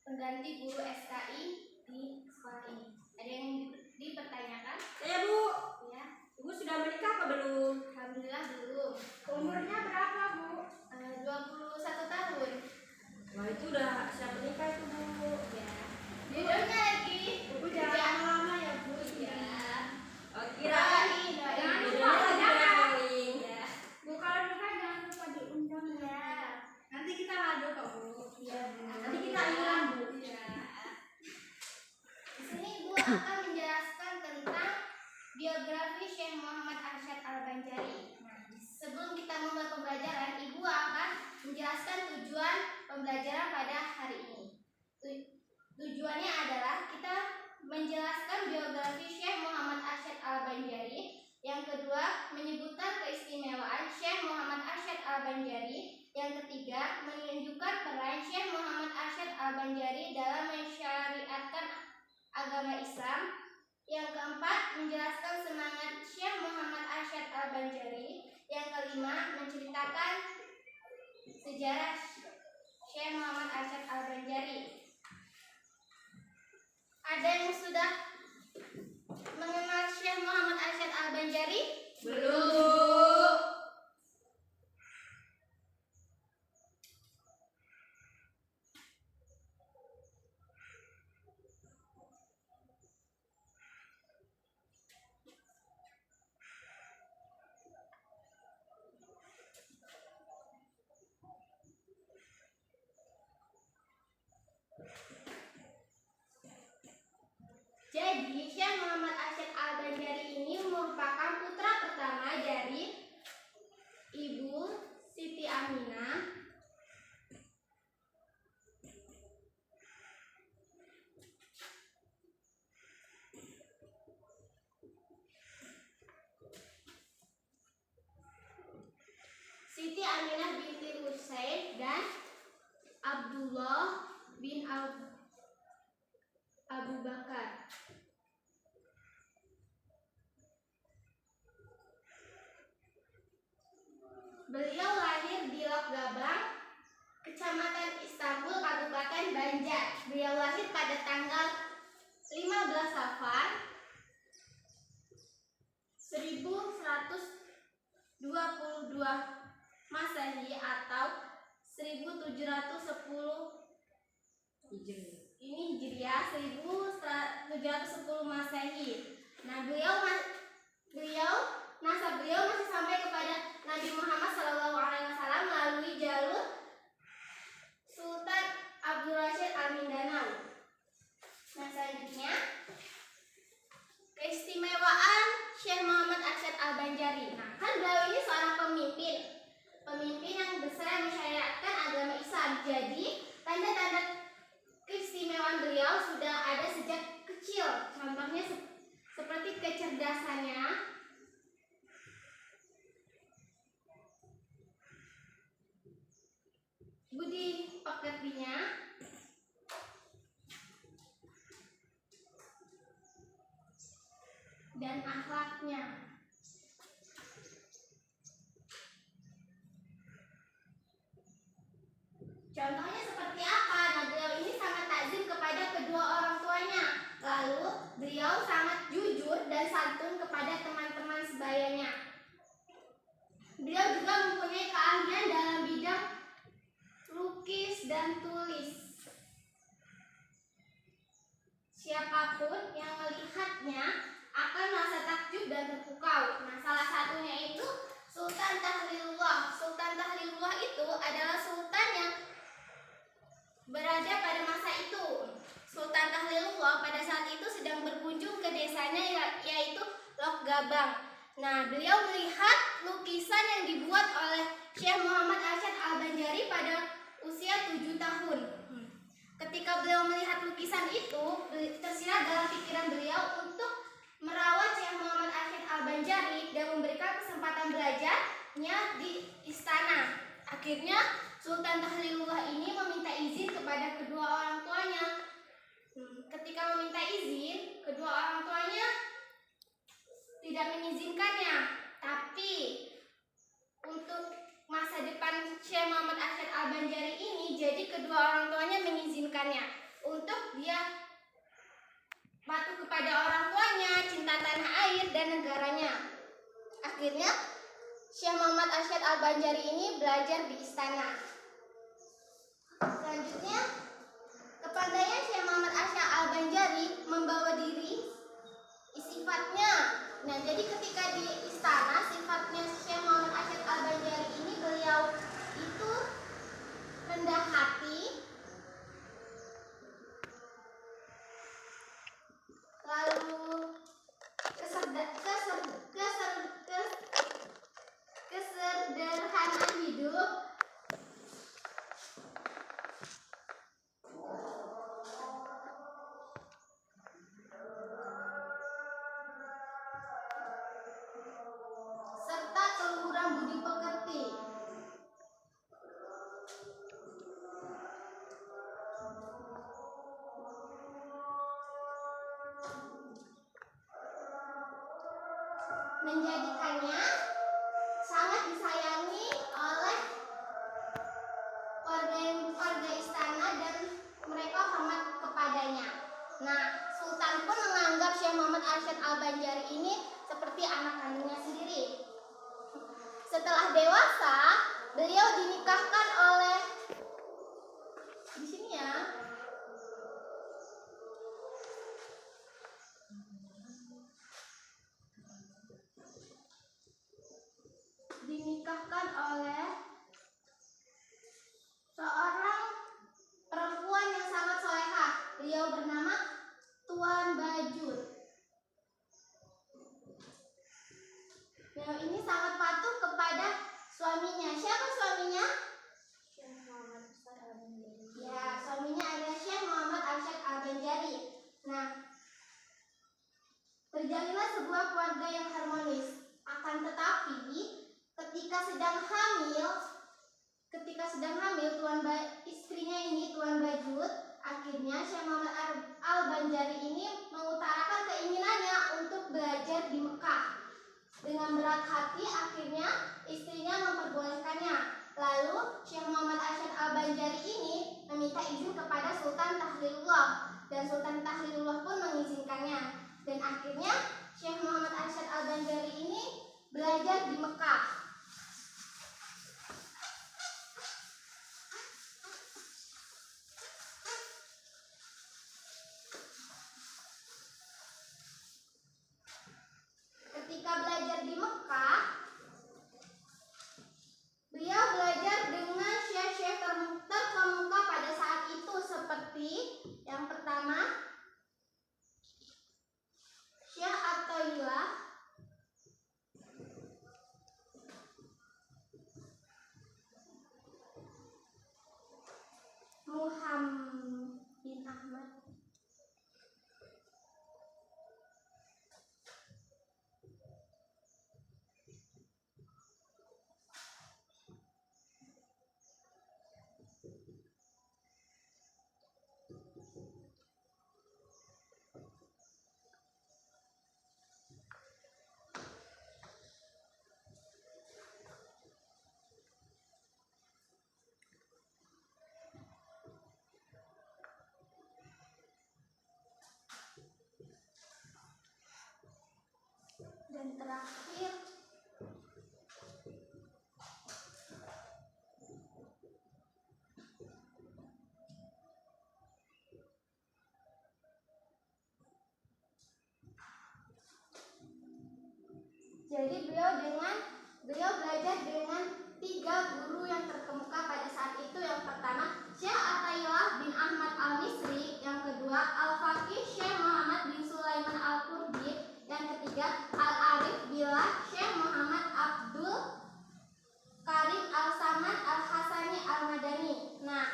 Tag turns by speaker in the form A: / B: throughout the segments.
A: pengganti guru SKI di sekolah ini. Ada yang dipertanyakan?
B: Saya Bu.
A: Ya.
B: Ibu sudah menikah apa belum?
A: Alhamdulillah belum.
B: Umurnya berapa Bu?
A: 21 tahun.
B: Wah itu udah siap menikah itu Bu.
A: Ya. Jodohnya lagi.
B: Bu jangan lama ya Bu.
A: Ya.
B: Oh, kirain.
A: Jangan
B: lupa undangan.
A: Ya.
B: Bu kalau nikah jangan lupa diundang ya. Nanti kita ngadu kok Bu.
A: Iya.
B: Nanti kita iuran Bu.
A: Ya. Di sini Ibu akan menjelaskan tentang biografi Syekh Muhammad Arsyad Al-Banjari. Nah, sebelum kita memulai pembelajaran, Ibu akan menjelaskan tujuan pembelajaran pada hari ini. Tujuannya adalah kita menjelaskan biografi Syekh Muhammad Arsyad Al-Banjari. Yang kedua, menyebutkan keistimewaan Syekh Muhammad Arsyad Al-Banjari. Yang ketiga, menunjukkan peran Syekh Muhammad Arsyad Al-Banjari dalam mensyariatkan agama Islam. Yang keempat, menjelaskan semangat Syekh Muhammad Arsyad Al-Banjari. Yang kelima, menceritakan sejarah Syekh Muhammad Arsyad Al-Banjari. Ada yang sudah mengenal Syekh Muhammad Arsyad Al-Banjari?
B: Belum.
A: Jadi, Syekh Muhammad Arsyad Al-Banjari ini merupakan putra pertama dari Ibu Siti Aminah binti Husain dan Abdullah bin Abu Bakar. Beliau lahir di Lokgabang, Kecamatan Istanbul, Kabupaten Banjar. Beliau lahir pada tanggal 15 Safar 1122 Masehi atau 1710 ini Hijriah, 1710 Masehi. Nah, nasab beliau masih sampai kepada Nabi Muhammad SAW melalui jalur Sultan Abdul Rashid Al-Mindanao. Nah, selanjutnya keistimewaan Syekh Muhammad Arsyad Al-Banjari. Nah, kan beliau ini seorang pemimpin yang besar yang mensyariatkan agama Islam. Jadi, tanda-tanda keistimewaan beliau sudah ada sejak kecil. Contohnya seperti kecerdasannya, budi pekertinya, dan akhlaknya. Contohnya seperti apa? Nah, beliau ini sangat takzim kepada kedua orang tuanya. Lalu, beliau sangat jujur dan santun kepada teman-teman sebayanya. Beliau juga mempunyai keahlian dalam bidang lukis dan tulis. Siapapun yang melihatnya akan merasa takjub dan terpukau. Nah, salah satunya itu Sultan Tahlilullah. Sultan Tahlilullah itu adalah sultan yang berada pada masa itu. Sultan Tahlilullah pada saat itu sedang berkunjung ke desanya, yaitu Lokgabang. Nah, beliau melihat lukisan yang dibuat oleh Syekh Muhammad Arsyad Al-Banjari pada usia 7 tahun. Ketika beliau melihat lukisan itu, tersirat dalam pikiran beliau untuk merawat Syekh Muhammad Arsyad Al-Banjari dan memberikan kesempatan belajarnya di istana. Akhirnya Sultan Tahlilullah ini meminta izin kepada kedua orang tuanya. Ketika meminta izin, kedua orang tuanya tidak mengizinkannya. Tapi untuk masa depan Syekh Muhammad Arsyad Al-Banjari ini, jadi kedua orang tuanya mengizinkannya. untuk dia patuh kepada orang tuanya, cinta tanah air dan negaranya. Akhirnya Syekh Muhammad Arsyad Al-Banjari ini belajar di istana. Selanjutnya, kepandaian Syekh Muhammad Arsyad Al-Banjari membawa diri sifatnya. Nah, jadi ketika di istana, sifatnya Syekh Muhammad Arsyad Al-Banjari ini, beliau itu rendah hati, lalu kesederhanaan hidup, serta keluhuran budi pekerti. Menjadikannya sangat disayangi oleh warga istana dan mereka hormat kepadanya. Nah, Sultan pun menganggap Syekh Muhammad Arsyad Al-Banjari ini seperti anak kandungnya sendiri. Setelah dewasa, beliau dinikahkan oleh di sini ya. Dinikahkan oleh seorang perempuan yang sangat solehah. Beliau bernama Tuan Bajur. Beliau ini sangat patuh kepada suaminya. Siapa suaminya?
B: Syekh Muhammad Arsyad Al-Banjari.
A: Ya, suaminya adalah Syekh Muhammad Arsyad Al-Banjari. Nah, terjalinlah sebuah keluarga yang harmonis. Akan tetapi, ketika sedang hamil istrinya ini, Tuan Bajur, akhirnya Syekh Muhammad Al-Banjari ini mengutarakan keinginannya untuk belajar di Mekah. Dengan berat hati, akhirnya istrinya memperbolehkannya. Lalu Syekh Muhammad Arsyad Al-Banjari ini meminta izin kepada Sultan Tahlilullah, dan Sultan Tahlilullah pun mengizinkannya. Dan akhirnya Syekh Muhammad Arsyad Al-Banjari ini belajar di Mekah. Ketika belajar di Mekah, beliau belajar dengan syekh-syekh terkemuka pada saat itu, seperti yang pertama Syekh At-Thaillah, Muhammad bin Ahmad, dan terakhir jadi beliau belajar dengan 3 guru yang terkemuka pada saat itu. Yang pertama Syekh At-Thaillah bin Ahmad Al-Misri, yang kedua Al-Faqih Syekh Muhammad bin Sulaiman Al-Qurdi, yang ketiga Al-Arif Billah Syekh Muhammad Abdul Karim Al-Samad Al-Hasani Al-Madani. Nah,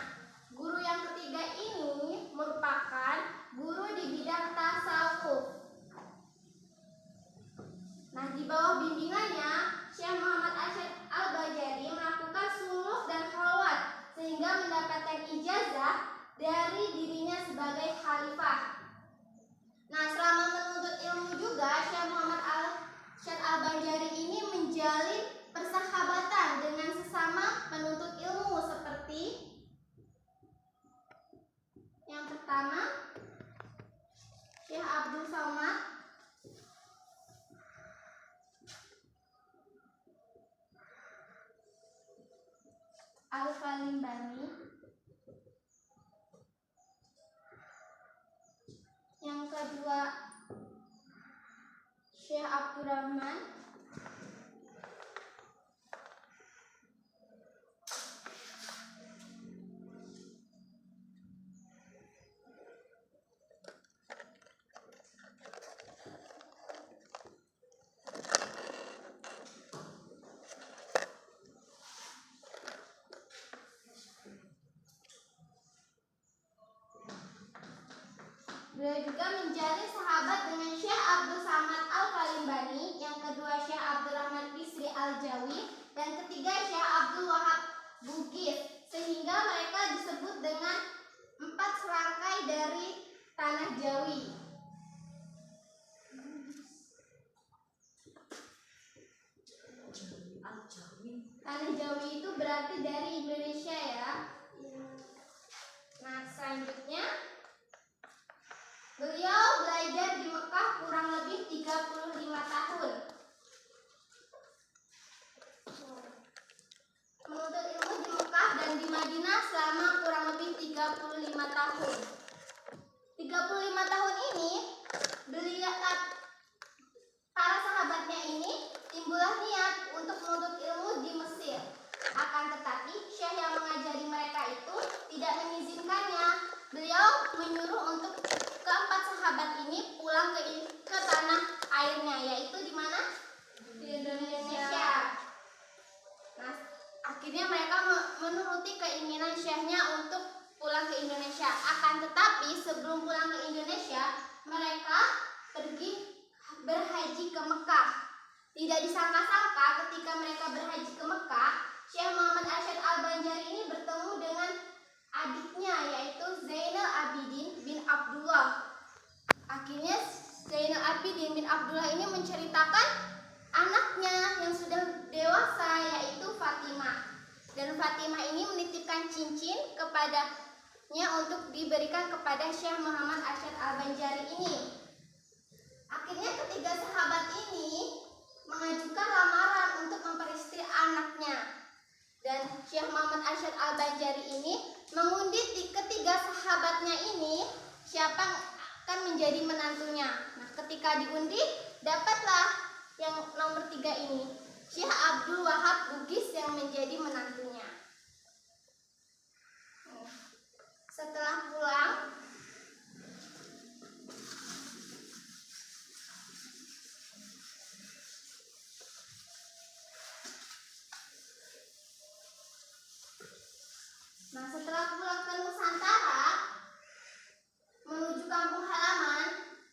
A: guru yang ketiga ini merupakan guru di bidang tasawuf. Nah, di bawah bimbingannya Syekh Muhammad Arsyad Al-Banjari melakukan suluk dan khalwat sehingga mendapatkan ijazah dari dirinya sebagai khalifah. Nah, selama menuntut ilmu juga Syekh Muhammad Arsyad Al-Banjari ini menjalin persahabatan dengan sesama penuntut ilmu, seperti yang pertama Beliau juga menjalin sahabat dengan Syekh Abdul Samad Al-Kalimbani, yang kedua Syekh Abdurrahman Bisri Al-Jawi, dan ketiga Syekh Abdul Wahab Bugis, sehingga mereka disebut dengan 4 serangkai dari tanah Jawi. Tanah Jawi itu berarti dari Indonesia ya. Nah, selanjutnya beliau belajar di Mekah kurang lebih 35 tahun. Menuntut ilmu di Mekah dan di Madinah selama kurang lebih 35 tahun. 35 tahun ini beliau, para sahabatnya ini timbullah niat untuk menuntut ilmu di Mesir. Akan tetapi Syekh yang mengajari mereka itu tidak mengizinkannya. Beliau menyuruh untuk keempat sahabat ini pulang ke tanah airnya, yaitu di mana? Di Indonesia. Nah, akhirnya mereka menuruti keinginan Syekhnya untuk pulang ke Indonesia. Akan tetapi sebelum pulang ke Indonesia, mereka pergi berhaji ke Mekah. Tidak disangka-sangka ketika mereka berhaji ke Mekah, Syekh Muhammad Arsyad Al-Banjari ini bertemu dengan adiknya, yaitu Zainal Abidin bin Abdullah. Akhirnya Zainal Abidin bin Abdullah ini menceritakan anaknya yang sudah dewasa, yaitu Fatimah. Dan Fatimah ini menitipkan cincin kepadanya untuk diberikan kepada Syekh Muhammad Arsyad Al-Banjari ini. Akhirnya ketiga sahabat ini mengajukan lamaran untuk memperistri anaknya. Dan Syekh Muhammad Arsyad Al-Banjari ini mengundi ketiga sahabatnya ini siapa akan menjadi menantunya. Nah, ketika diundi, dapatlah yang nomor 3 ini, Syekh Abdul Wahab Bugis yang menjadi menantunya. Setelah pulang, ke Nusantara menuju kampung halaman,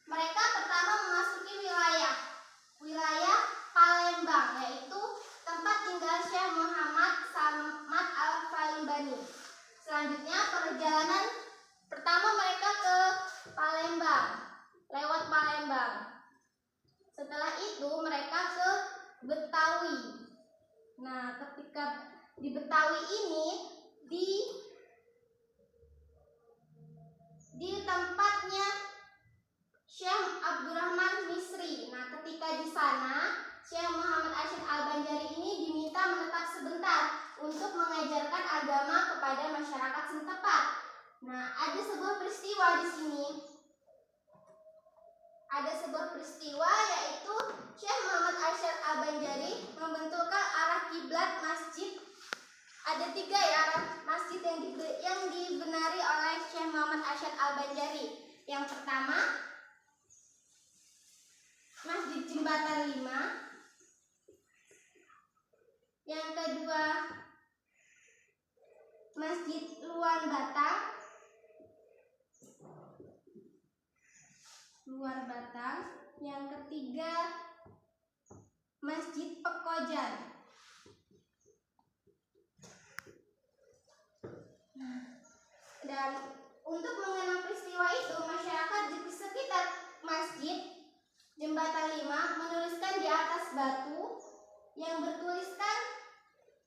A: mereka pertama memasuki wilayah Palembang, yaitu tempat tinggal Syekh Muhammad Samad Al-Kalimbani. Selanjutnya perjalanan pertama mereka ke Palembang, lewat Palembang. Setelah itu mereka ke Betawi. Nah, ketika di Betawi ini di tempatnya Syekh Abdurrahman Misri. Nah, ketika di sana Syekh Muhammad Arsyad Al-Banjari ini diminta menetap sebentar untuk mengajarkan agama kepada masyarakat setempat. Nah, ada sebuah peristiwa di sini. Ada sebuah peristiwa, yaitu Syekh Muhammad Arsyad Al-Banjari membentukkan arah kiblat masjid. Ada 3 ya arah masjid yang dibenari oleh Syekh Muhammad Arsyad Al-Banjari. Yang pertama, Masjid Jembatan 5. Yang kedua, Masjid Luar Batang. Yang ketiga, Masjid Pekojan. Dan untuk mengenang peristiwa itu, masyarakat di sekitar Masjid Jembatan 5 menuliskan di atas batu yang bertuliskan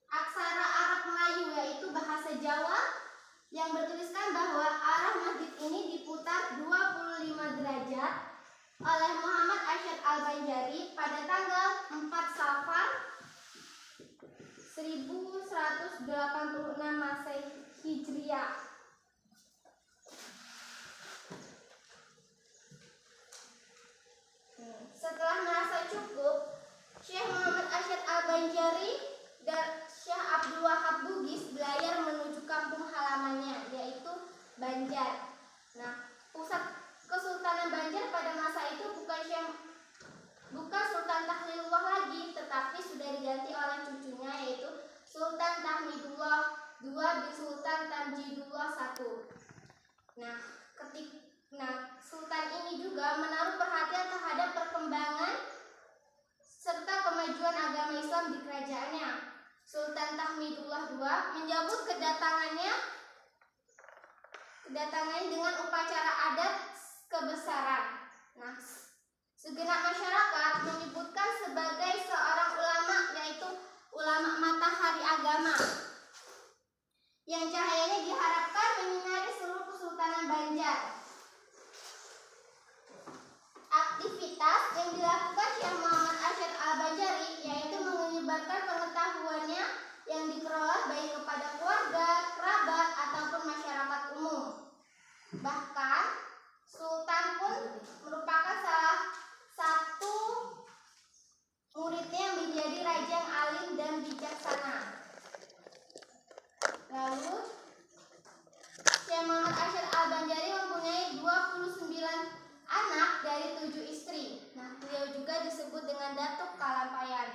A: aksara Arab Melayu, yaitu bahasa Jawa, yang bertuliskan bahwa arah masjid ini diputar 25 derajat oleh Muhammad Arsyad Al-Banjari pada tanggal 4 Safar 1186 Masehi Hijriah. Setelah merasa cukup, Syekh Muhammad Arsyad Al-Banjari dan Syekh Abdul Wahab Bugis belayar menuju kampung halamannya, yaitu Banjar. Nah, pusat Kesultanan Banjar pada masa itu bukan Sultan Tahlilullah lagi, tetapi sudah diganti oleh cucunya, yaitu Sultan Tahmidullah II bin Sultan Tamjidullah I. Nah, Sultan juga menaruh perhatian terhadap perkembangan serta kemajuan agama Islam di kerajaannya. Sultan Tahmidullah II menyambut kedatangannya dengan upacara adat kebesaran. Nah, segenap masyarakat menyebutkan sebagai seorang ulama, yaitu ulama matahari agama, yang cahayanya diharapkan menyinari seluruh Kesultanan Banjar. Aktivitas yang dilakukan Syekh Muhammad Arsyad Al-Banjari yaitu menyebarkan pengetahuannya yang dikelola baik kepada keluarga, kerabat, ataupun masyarakat umum. Bahkan Sultan pun merupakan salah satu muridnya yang menjadi raja yang alim dan bijaksana. Lalu Syekh Muhammad Arsyad Al-Banjari mempunyai 29 anak dari 7 istri. Nah, beliau juga disebut dengan Datuk Kalampayan.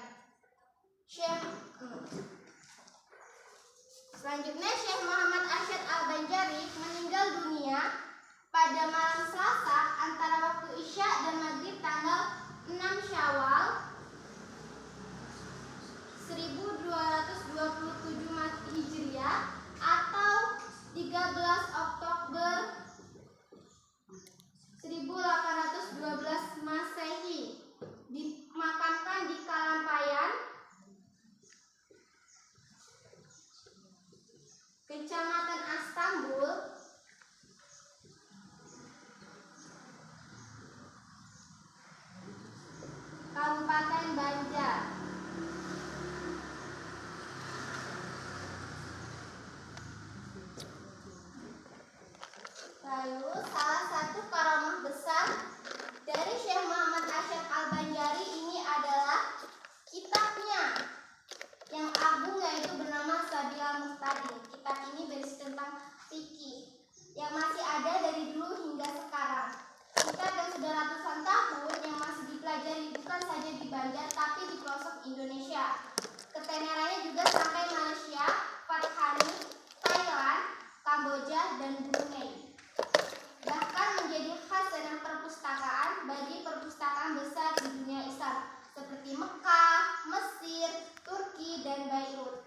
A: Selanjutnya Syekh Muhammad Arsyad Al-Banjari meninggal dunia pada malam Selasa antara waktu Isya dan Maghrib tanggal 6 Syawal 1227 Hijriah atau 13 Oktober 1812 Masehi, dimakamkan di Kalampayan, Kecamatan Astambul, Kabupaten Banjar. Lalu salah satu karamah besar dari Syekh Muhammad Arsyad Al-Banjari ini adalah kitabnya yang agung, yaitu bernama Sabilal Muhtadin. Kitab ini berisi tentang fikih yang masih ada dari dulu hingga sekarang. Kitab yang sudah ratusan tahun yang masih dipelajari bukan saja di Banjar tapi di pelosok Indonesia. Ketenarannya juga sampai Malaysia, Fathani, Thailand, Kamboja, dan Brunei. Bahkan menjadi khazanah perpustakaan bagi perpustakaan besar di dunia Islam seperti Mekah, Mesir, Turki, dan Beirut.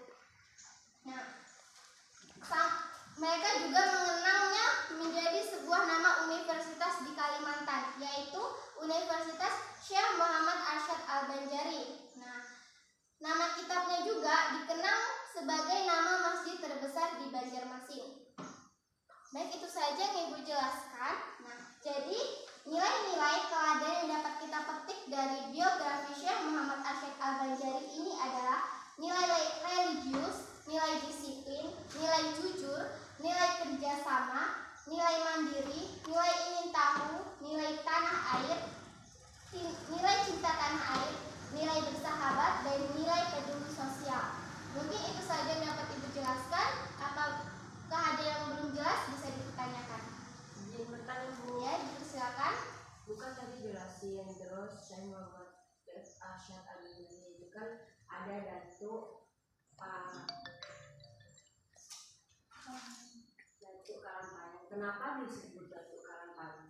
A: Nah, mereka juga mengenalnya menjadi sebuah nama universitas di Kalimantan, yaitu Universitas Syekh Muhammad Arsyad Al-Banjari. Nah, nama kitabnya juga dikenal sebagai nama masjid terbesar di Banjarmasin. Baik, itu saja yang Ibu jelaskan. Nah, jadi nilai-nilai teladan yang dapat kita petik dari biografi Syekh Muhammad Arsyad Al-Banjari ini adalah nilai religius, nilai disiplin, nilai jujur, nilai kerjasama, nilai mandiri, nilai ingin tahu, nilai tanah air, nilai cinta tanah air, nilai bersahabat, dan nilai peduli sosial. Mungkin itu saja yang dapat Ibu jelaskan. Apakah ada yang belum jelas bisa ditanyakan?
C: Izin bertanya, Bu.
A: Ya, silakan.
C: Bukan tadi jelasin terus Syekh Muhammad Arsyad Al-Banjari itu kan ada Datuk Kalampayan. Kenapa disebut Datuk Kalampayan?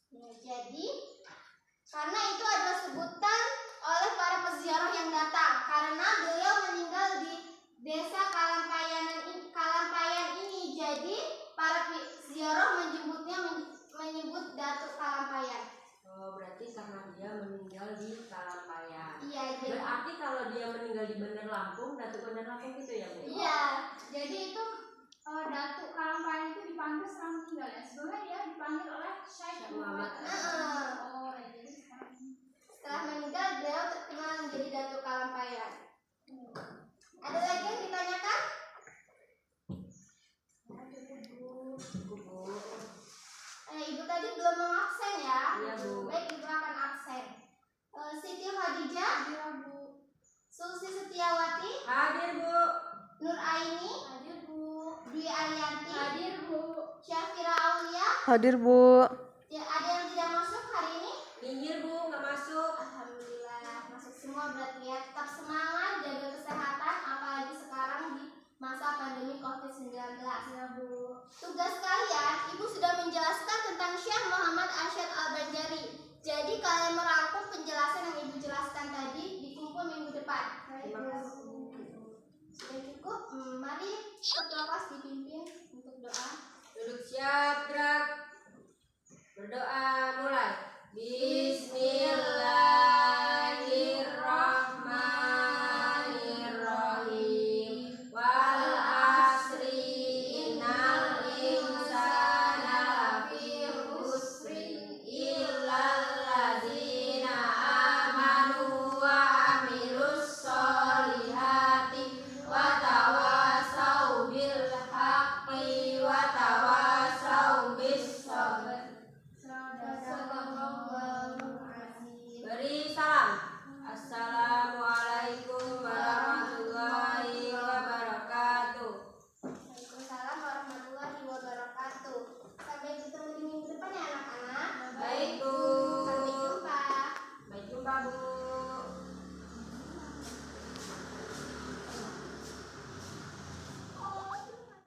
A: Ya, jadi karena itu adalah sebutan oleh para peziarah yang datang, karena beliau meninggal di desa Kalampayan ini. Jadi para peziarah menyebut Datuk Kalampayan.
C: Oh, berarti karena dia meninggal di Kalampayan.
A: Iya, jadi
C: berarti kalau dia meninggal di Bandar Lampung, Datuk Bandar Lampung gitu ya, Bu?
A: iya.
B: Jadi itu Datuk Kalampayan itu dipanggil setelah meninggal ya. Sebelumnya dia dipanggil oleh Syekh Muhammad. Oh, jadi
A: Setelah meninggal beliau terkenal menjadi Datuk Kalampayan. Ada lagi yang ditanyakan?
C: Bu.
A: Ibu tadi belum mengabsen ya?
C: Iya, Bu.
A: Baik, Ibu akan absen. Siti Khadijah,
B: Iya, Bu.
A: Susi Setiawati,
C: Hadir, Bu.
A: Nur Aini,
B: Hadir, Bu.
A: Dwi Ariyanti,
B: Hadir, Bu.
A: Syafira Aulia.
D: Hadir, Bu.
A: Ya, ada yang tidak masuk hari ini?
C: Minggir, Bu, nggak masuk.
A: Alhamdulillah, masuk semua berarti ya. Tetap semangat, jaga kesehatan, apalagi sekarang di masa pandemi COVID-19.
B: Ya, Bu.
A: Tugas kalian, Ibu sudah menjelaskan tentang Syekh Muhammad Muhammad Arsyad Al-Banjari. Jadi kalian merangkum penjelasan yang Ibu jelaskan tadi di kumpul minggu depan. Sudah cukup? Mari ketua kelas dipimpin untuk doa.
C: Duduk siap, gerak. Berdoa.